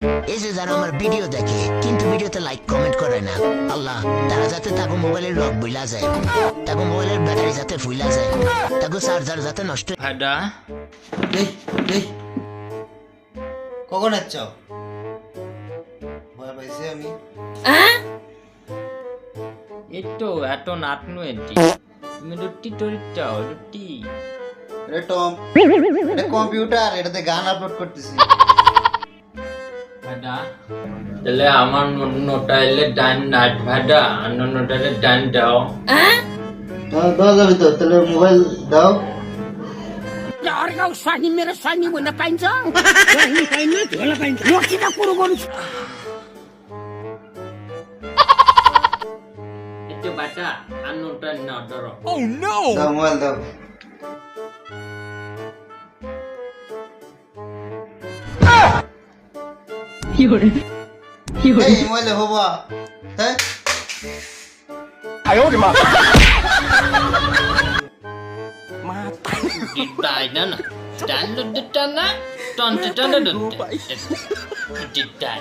এই যে যারা আমার ভিডিও দেখে কিন্তু ভিডিওতে লাইক কমেন্ট করে না, আল্লাহ তারা যাতে তাকে মোবাইলের লক বইলা যায়, তাকে মোবাইলের ব্যাটারি যাতে ফুইলা যায়, তাকে চার্জার যাতে নষ্ট। ভাইডা কখন যাচ্ছ? ভয় পাইছি আমি। itu atau natnu enti medutti torita dutti এটা টম, এটা কম্পিউটার, এটাতে গান আপলোড করতেছি। ভাইডা তাহলে আমার নোটা এলে ডান নাট ভাইডা অন্য নোটালে ডান দাও দাও যাবে তো, তাহলে মোবাইল দাও। Orangau sani mera sani wala painja. Sani painja wala painja. Yo kita puro gonus. itu baca anu dan nodoro দাও মোবাইল দাও। এই মোবাইলে হবা হ্যাঁ? ditai nana dan lu ditana ton ditana ditai